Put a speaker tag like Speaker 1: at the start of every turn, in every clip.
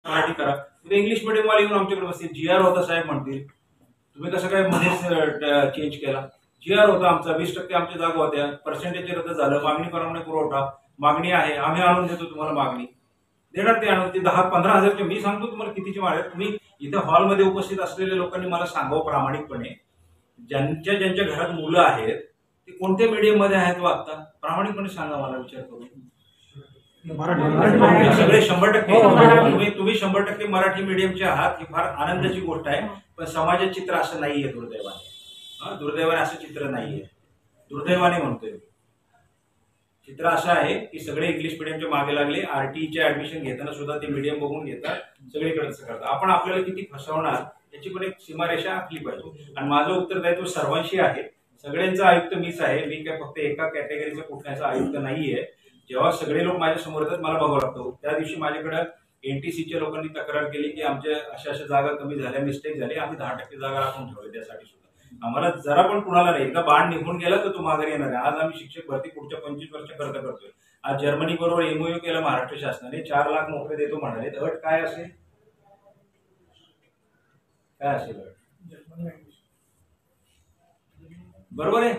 Speaker 1: मराठी करा. उद्या English medium वाले येऊन आमच्याकडे बसतील. GR होता साहेब म्हणतील, तुम्ही कसं काय मध्येच चेंज केला. GR होता आमचा, 20% आमच्या जागा होत्या, पर्सेंटेज रद्द झालं, मागणीप्रमाणे पुरवठा, मागणी आहे, आम्ही आणून देतो तुम्हाला, मागणी देणार ते आणून. ते 10-15 हजारचे मी सांगतो तुम्हाला कितीची मागणी. तुम्ही इथं हॉलमध्ये उपस्थित असलेल्या लोकांनी मला सांगावं प्रामाणिकपणे, ज्यांच्या ज्यांच्या घरात मुलं आहेत ते कोणत्या मीडियम मध्ये आहेत आता, प्रामाणिकपणे सांगा मला, विचार करून. सगळे 100% तुम्ही 100% मराठी मीडियमचे आहात, ही फार आनंदाची गोष्ट आहे. पण समाजात चित्र असं नाहीये दुर्दैवाने. दुर्दैवाने असं चित्र नाहीये, दुर्दैवाने म्हणतोय. चित्र असं आहे की सगळे इंग्लिश मिडियमच्या मागे लागले. RTEचे ऍडमिशन घेताना सुद्धा ते मीडियम बघून घेतात, सगळीकडे करतात. आपण आपल्याला किती फसवणार याची पण एक सीमारेषा आखली पाहिजे. आणि माझं उत्तरदायित्व सर्वांशी आहे. सगळ्यांचा आयुक्त मीच आहे. मी काय फक्त एका कॅटेगरीचा कुठल्याचा आयुक्त नाहीये. जेव्हा सगळे लोक माझ्या समोर येतात मला बघावं लागतं. त्या दिवशी माझ्याकडे NTCच्या लोकांनी तक्रार केली की आमच्या अशा जागा कमी झाल्या, मिस्टेक झाली, आम्ही 10% जागा राखून ठेवली. त्यासाठी सुद्धा आम्हाला जरा पण कुणाला नाही, एकदा बाण निघून गेला तर तो माघारी येणार आहे. आज आम्ही शिक्षक भरती पुढच्या 25 वर्ष करतोय. आज जर्मनी बरोबर MOU केला महाराष्ट्र शासनाने, 4 लाख नोकरी देतो म्हणाले. अट काय असेल, काय असेल बरोबर आहे.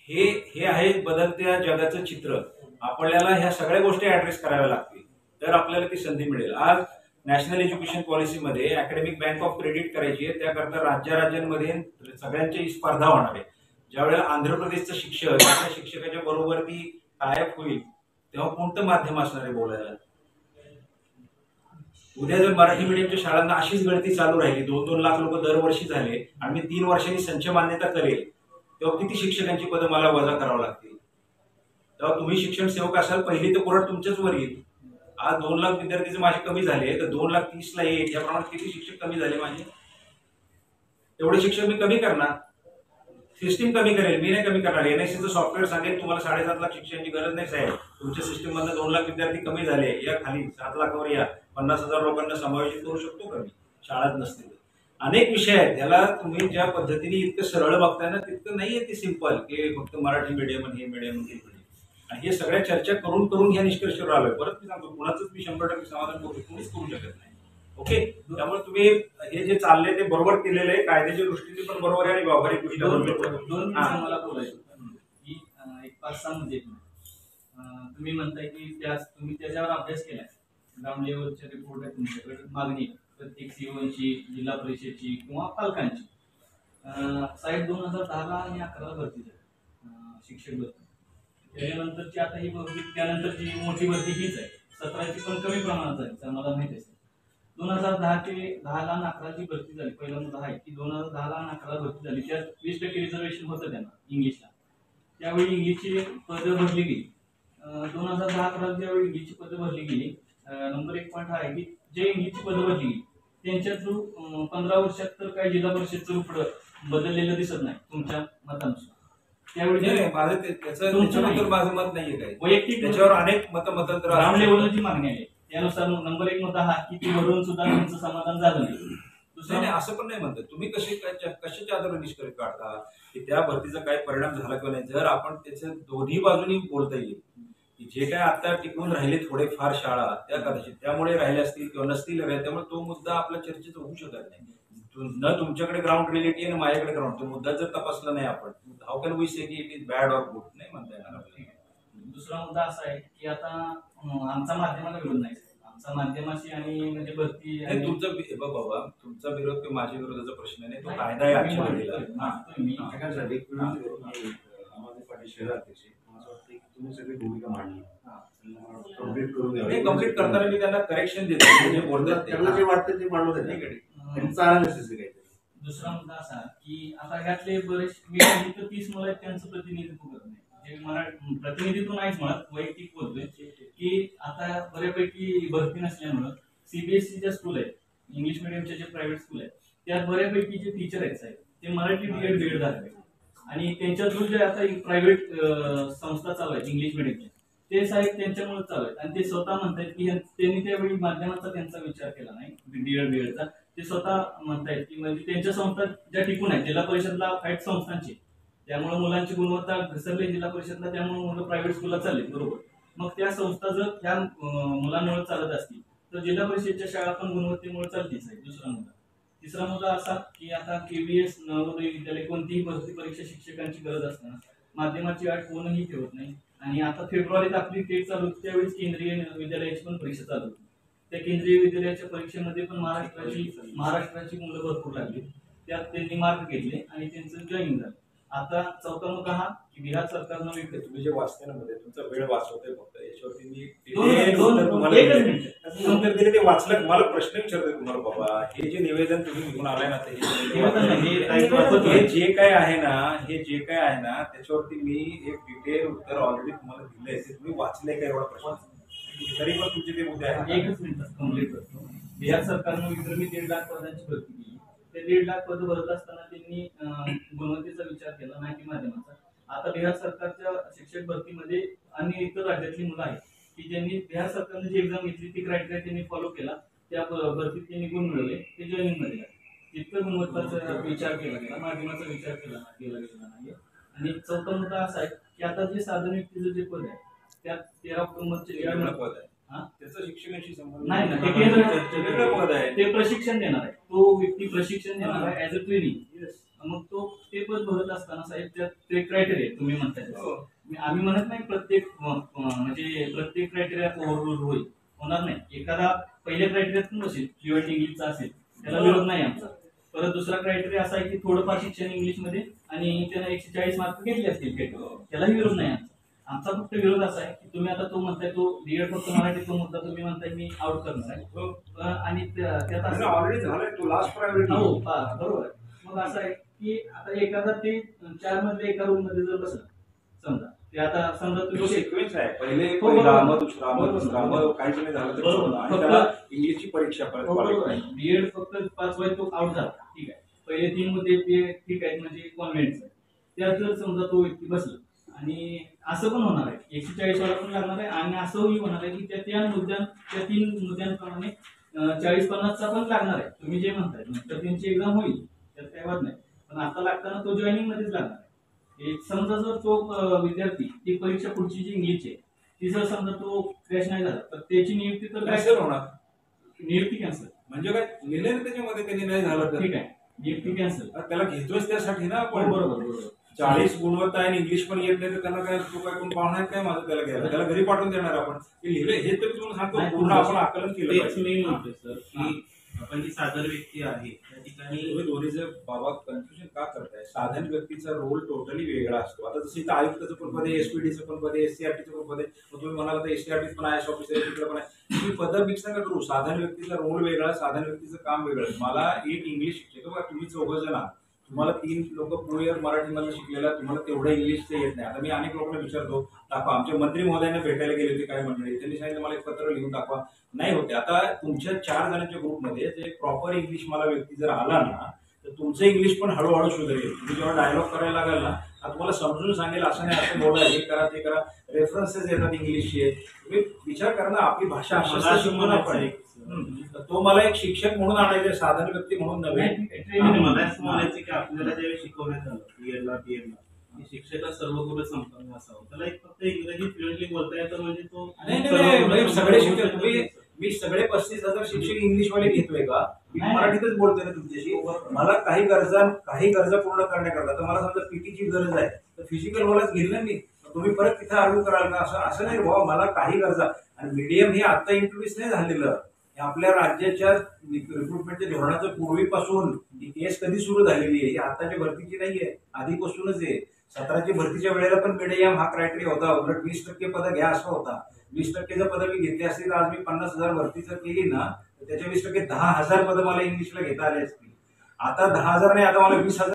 Speaker 1: हे आहे बदलत्या जगाचं चित्र. आपल्याला ह्या सगळ्या गोष्टी ऍड्रेस कराव्या लागतील तर आपल्याला ती संधी मिळेल. आज नॅशनल एज्युकेशन पॉलिसीमध्ये अकॅडमिक बँक ऑफ क्रेडिट करायची आहे. त्याकरता राज्यामध्ये सगळ्यांची स्पर्धा होणार आहे. ज्यावेळेला आंध्र प्रदेशचं शिक्षक त्या शिक्षकाच्या बरोबर ती टायअप होईल तेव्हा कोणतं माध्यम असणार आहे बोलायला. उद्या जर मराठी मीडियमच्या शाळांना अशीच गळती चालू राहिली, 2-2 लाख लोक दरवर्षी झाले आणि मी 3 वर्षांनी संच मान्यता करेल, तेव्हा किती शिक्षकांची पदं मला वजा करावं लागतील. तेव्हा तुम्ही शिक्षण सेवक असाल, पहिली तर कुऱ्हाड तुमच्याच वर येईल. आज 2 लाख विद्यार्थी माझे कमी झाले तर 2,30,000 येईल. याप्रमाणे किती शिक्षक कमी झाले माझे, तेवढे शिक्षक मी कमी करणार. सिस्टीम कमी करेल, मी नाही कमी करणार. NICचं सॉफ्टवेअर सांगेल तुम्हाला 7.5 लाख शिक्षकांची गरज नाही साहेब, तुमच्या सिस्टीम मधनं 2 लाख विद्यार्थी कमी झाले, या खाली 7 लाखावर या, 50,000 लोकांना समावेशित करू शकतो कमी, शाळाच नसतील. अनेक विषय आहेत त्याला तुम्ही ज्या पद्धतीने इतकं सरळ बघताय ना तितकं नाहीये ते सिंपल की फक्त मराठी मीडियम हे मीडियम हे मीडियम. आणि हे सगळ्या चर्चा करून ह्या निष्कर्षावर आलोय. परत मी सांगतो, कुणाचंच मी 100% समाधान कोणीच करू शकत नाही. ओके, त्यामुळे तुम्ही हे जे चाललंय ते बरोबर केलेलं आहे, कायद्याच्या दृष्टीने पण बरोबर आहे आणि व्यावहारिक दृष्टीने
Speaker 2: मला बोलायचं की एक 5-6 मध्ये तुम्ही म्हणताय की तुम्ही त्याच्यावर अभ्यास केलाय, ग्राउंड लेवलचे रिपोर्ट आहे तुमच्याकडे, मागणी प्रत्येक CO-ची, जिल्हा परिषदची किंवा पालकांची. साहेब 2010 आणि 11 भरती झाली शिक्षक भरती. त्यानंतरची आता ही त्यानंतरची मोठी भरती हीच आहे. 17ची पण कमी प्रमाणात झाली, मला माहिती आहे. 2010 आणि 11ची भरती झाली. पहिला मुद्दा आहे की 2010 आणि 11 भरती झाली, त्यात 20% रिझर्वेशन होतं त्यांना इंग्लिशला. त्यावेळी इंग्लिशची पदं भरली गेली. 2010-11 ज्यावेळी इंग्लिशची पदं भरली गेली, नंबर 1 पॉईंट हा आहे की जे इंग्लिशची पदं भरली गेली त्यांच्या थ्रू 15 वर्षात तर काही जिल्हा परिषदचं रूप बदललेलं दिसत नाही तुमच्या मतानुसार. त्यावेळी
Speaker 1: माझं त्याच्याबद्दल माझं मत नाहीये काही
Speaker 2: वैयक्तिक,
Speaker 1: त्याच्यावर अनेक मतांतर
Speaker 2: ग्राउंड लेवलची मागणी आहे. त्यानुसार नंबर 1 मुद्दा हा की ती भरून सुद्धा त्यांचं समाधान झालं नाही.
Speaker 1: दुसरं असं पण नाही म्हणतात तुम्ही. कशाच्या आधारे निष्कर्ष काढता की त्या भरतीचा काय परिणाम झाला किंवा नाही. जर आपण त्याच्या दोन्ही बाजूनी बोलता येईल की जे काय आता टिकून राहिले थोडेफार शाळा त्या कदाचित त्यामुळे राहिल्या असतील किंवा नसतील राहिले, त्यामुळे तो मुद्दा आपल्या चर्चेचा होऊ शकत नाही. न तुमच्याकडे ग्राउंड रिएलिटी आणि माझ्याकडे ग्राउंड, तो मुद्दा जर तपासला नाही आपण, हाऊ कॅन वी से की it is bad or good, नाही म्हणता येणार.
Speaker 2: दुसरा मुद्दा असा आहे की आता आमचा माध्यमाला विरोध नाही, आमचा माध्यमाशी आणि म्हणजे भरती
Speaker 1: तुमचा बाबा तुमचा विरोध किंवा माझ्या विरोधाचा प्रश्न नाही, तो कायदा आहे आजच्या घडीला.
Speaker 3: तुम्ही सगळी भूमिका मांडली,
Speaker 1: कंप्लीट करताना मी त्यांना करेक्शन देतो, म्हणजे बोलतात
Speaker 3: त्यांना जे वाटतं ते मांडलं त्यांचं.
Speaker 2: दुसरा मुद्दा असा की आता ह्यातले बरेच मी 30 मुलं आहेत त्यांचं प्रतिनिधित्व करत नाही. जे प्रतिनिधित्व नाहीच म्हणत, वैयक्तिक बोलतोय की आता बऱ्यापैकी भरती नसल्यामुळं CBSE स्कूल आहेत, इंग्लिश मिडियमचे जे प्रायव्हेट स्कूल आहेत, त्यात बऱ्यापैकी जे टीचर आहेत साहेब ते मराठी B.Ed झाले आणि त्यांच्या थ्रू जे आता प्रायव्हेट संस्था चालू आहेत इंग्लिश मिडियमच्या, ते साहेब त्यांच्यामुळे चालू आहेत. आणि ते स्वतः म्हणतात की त्यांनी त्यावेळी माध्यमाचा त्यांचा विचार केला नाही, B.Ed ते स्वतः म्हणतायत की म्हणजे त्यांच्या संस्था ज्या टिकून आहेत जिल्हा परिषदला फाईट संस्थांची, त्यामुळे मुलांची गुणवत्ता घसरली जिल्हा परिषदला, त्यामुळे मुलं प्रायव्हेट स्कूलला चालले. बरोबर, मग त्या संस्था जर त्या मुलांमुळे चालत असतील तर जिल्हा परिषदच्या शाळा पण गुणवत्तेमुळे चालतीच आहे. दुसरा मुद्दा. तिसरा मुद्दा असा की आता KVS नवोदय विद्यालय कोणतीही भरती परीक्षा शिक्षकांची गरज असताना माध्यमाची अट कोणही ठेवत नाही. आणि आता फेब्रुवारीत आपली टेट चालू होती त्यावेळेस केंद्रीय विद्यालयाची पण परीक्षा चालू होती. त्या केंद्रीय विद्यालयाच्या परीक्षेमध्ये पण महाराष्ट्राची मुलं भरपूर लागली. त्यात त्यांनी मार्क घेतले आणि त्यांचं जॉईनिंग झालं. आता चौथा मुद्दा हा की बिहार सरकारनं
Speaker 1: तुम्ही जे वाचते ना मध्ये तुमचा वेळ वाचवतोय फक्त याच्यावरती मी
Speaker 2: दोन-
Speaker 1: दिले ते वाचलं. मला प्रश्न विचारतोय तुम्हाला बाबा, हे जे निवेदन तुम्ही घेऊन आलाय ना ते हे जे काय आहे ना त्याच्यावरती मी एक डिटेल उत्तर ऑलरेडी तुम्हाला दिलंय. ते तुम्ही वाचलंय का एवढा प्रश्न? तरी पण तुमचे ते मुद्दे आहेत.
Speaker 2: एकच मिनिटात कंप्लीट करतो. बिहार सरकारनं विक्रमी 1.5 लाख पदांची भरती केली. ते 1.5 लाख पद भरत असताना त्यांनी गुणवत्तेचा विचार केला नाही की माध्यमाचा. आता बिहार सरकारच्या शिक्षक भरतीमध्ये आणि इतर राज्यातली मुलं आहेत की ज्यांनी बिहार सरकारने जी एक्झाम घेतली ती क्रायटेरिया त्यांनी फॉलो केला. त्या भरतीत त्यांनी गुण मिळवले. ते जॉईनिंग मध्ये लागले. इतकं गुणवत्ताचा विचार केला गेला, माध्यमाचा विचार केला गेला नाही. आणि चौथा मुद्दा असा आहे की आता जे साधन व्यक्तीचं जे पद आहे त्यात 13 ऑक्टोबरचे
Speaker 1: पद आहे त्याचा शिक्षकांशी संबंध
Speaker 2: नाही ना,
Speaker 1: वेगळं पद आहे.
Speaker 2: ते प्रशिक्षण देणार आहे. तो व्यक्ती प्रशिक्षण देणार आहे ऍज अ ट्रेनिंग. मग तो ते पद भरत असताना साहेब त्यात ते क्रायटेरिया तुम्ही म्हणताय. आम्ही म्हणत नाही प्रत्येक क्रायटेरिया ओव्हररूल होणार नाही. एखादा पहिल्या क्रायटेरियात पण बसेल, फ्लुएंट इंग्लिशचा असेल त्याला विरोध नाही आमचा. परत दुसरा क्रायटेरिया असा आहे की थोडंफार शिक्षण इंग्लिशमध्ये आणि त्याला 140 मार्क घेतले असतील त्याला विरोध नाही आमचा. आमचा फक्त विरोध असा आहे की तुम्ही आता तो म्हणताय तो बीएड फक्त मराठी तो मुद्दा तुम्ही म्हणताय मी आउट करणार आहे. आणि त्यात
Speaker 1: ऑलरेडी झालाय तो लास्ट प्रायोरिटी.
Speaker 2: हो बरोबर आहे. मग असं आहे की आता एखादा ते 4 मधले एका रूम मध्ये जर बसला समजा ते आता समजा तुम्ही
Speaker 1: सिक्वेन्स आहे. पहिले
Speaker 2: हो,
Speaker 1: पहिला
Speaker 2: बरोबर.
Speaker 1: मग दुसरा मग तिसरा मग काहीच नाही झालं तर
Speaker 2: बरोबर.
Speaker 1: आणि त्याला इंग्लिशची परीक्षा परत qualify.
Speaker 2: बीएड फक्त 5 वय तो आउट झाला. ठीक आहे. पहिले 3 मुद्दे ते ठीक आहेत म्हणजे कॉन्व्हेंटचं. त्यात जर समजा तो व्यक्ती बसला आणि असं पण होणार आहे 140 वाला पण लागणार आहे आणि असंही होणार आहे की त्या 3 मुद्द्यांप्रमाणे 40-50चा पण लागणार आहे. तुम्ही जे म्हणताय तर त्यांची एक्झाम होईल त्यात काही वाद नाही. पण आता लागताना तो जॉईनिंग मध्येच लागणार आहे. एक समजा जर तो विद्यार्थी ती परीक्षा पुढची जी इंग्लिशची आहे ती जर समजा तो क्रॅश नाही झाला तर त्याची नियुक्ती तर
Speaker 1: कॅन्सल होणार.
Speaker 2: नियुक्ती कॅन्सल
Speaker 1: म्हणजे काय लिहिलं त्याच्यामध्ये त्यांनी नाही झालं तर
Speaker 2: ठीक आहे. नियुक्ती कॅन्सल.
Speaker 1: त्याला घेतोच त्यासाठी ना आपण.
Speaker 2: बरोबर
Speaker 1: 40 गुणवत्ता आहे इंग्लिश पण येत नाही तर त्यांना काय तो काय कोण पाहुणा आहे काय माझं त्याला घ्यायला त्याला घरी पाठवून देणार आपण. हे लिहिलंय हे तर तुम्हाला सांगतो पूर्ण आपण आकलन केलं
Speaker 4: तेच
Speaker 1: पाहिजे.
Speaker 4: मी म्हणतोय सर की आपण जी सादर व्यक्ती आहे त्या ठिकाणी
Speaker 1: तुम्ही दोन्हीचं बाबा कन्फ्युजन का करताय? साधन व्यक्तीचा रोल टोटली वेगळा असतो. आता जसं इथं आयुक्ताचं पण पद आहे, SPDचं पण पद आहे, SCRTचं पण पद आहे. मग तुम्ही म्हणाला तर SCRT पण IAS ऑफिसर तिकडे पण आहे. तुम्ही पदं मिक्स नका करू. साधन व्यक्तीचा रोल वेगळा, साधन व्यक्तीचं काम वेगळं. मला एक इंग्लिश शिक्षक बघा तुम्ही 4 जण आहात. तुम्हाला 3 लोक प्रोयर मराठीमध्ये शिकलेला तुम्हाला तेवढं इंग्लिशचं येत नाही. आता मी अनेक लोकांना विचारतो दाखवा. आमच्या मंत्री महोदयांना भेटायला गेले होते काय मंडळी त्यांनी सांगितलं मला एक पत्र लिहून दाखवा. नाही होते. आता तुमच्या 4 जणांच्या ग्रुपमध्ये जे प्रॉपर इंग्लिश मला व्यक्ती जर आला ना तर तुमचं इंग्लिश पण हळूहळू सुधारेल. तुम्ही जेव्हा डायलॉग करायला लागाल ना तुम्हाला समजून सांगेल असं नाही असं बोला हे करा ते करा. रेफरन्सेस येतात इंग्लिशचे. तुम्ही विचार करा ना आपली भाषा अशा शिकवून आपण तो मला एक शिक्षक म्हणून आणायचे साधन व्यक्ती म्हणून नव्हे.
Speaker 4: मला असं म्हणायचं की आपल्याला ज्यावेळी शिकवण्यात आलं बीएडला शिक्षकाला सर्व गुण संपन्न असावं त्याला एक फक्त इंग्रजी फ्लुएंटली बोलता येतं म्हणजे तो
Speaker 1: नाही सगळे शिक्षक तुम्ही मी सगळे 35,000 शिक्षक इंग्लिशवाले घेतोय का? मी मराठीतच बोलतोय ना तुमच्याशी. मला काही गरजा पूर्ण करण्याकरता तर मला समजा पीटीची गरज आहे तर फिजिकल मलाच घेईल ना मी. तुम्ही परत तिथे आर्ग्यू कराल का? असं नाही बाबा मला काही गरजा. आणि मीडियम हे आता इंट्रोड्यूस नाही झालेलं. आपल्या राज्याच्या रिक्रुटमेंटच्या धोरणाचं पूर्वीपासून ही केस कधी सुरू झालेली आहे. ही आताच्या भरतीची नाहीये आधीपासूनच आहे. 17ची भरतीच्या वेळेला पण मीडियम हा क्रायटेरिया होता. उलट 20% पदं घ्या असा होता. 20% जर पदं मी घेतली असतील तर आज मी 50,000 भरती जर केली ना तर त्याच्या 20% 10,000 पदं मला इंग्लिशला घेता आली असतील. आता 10,000 नाही आता मला 20,000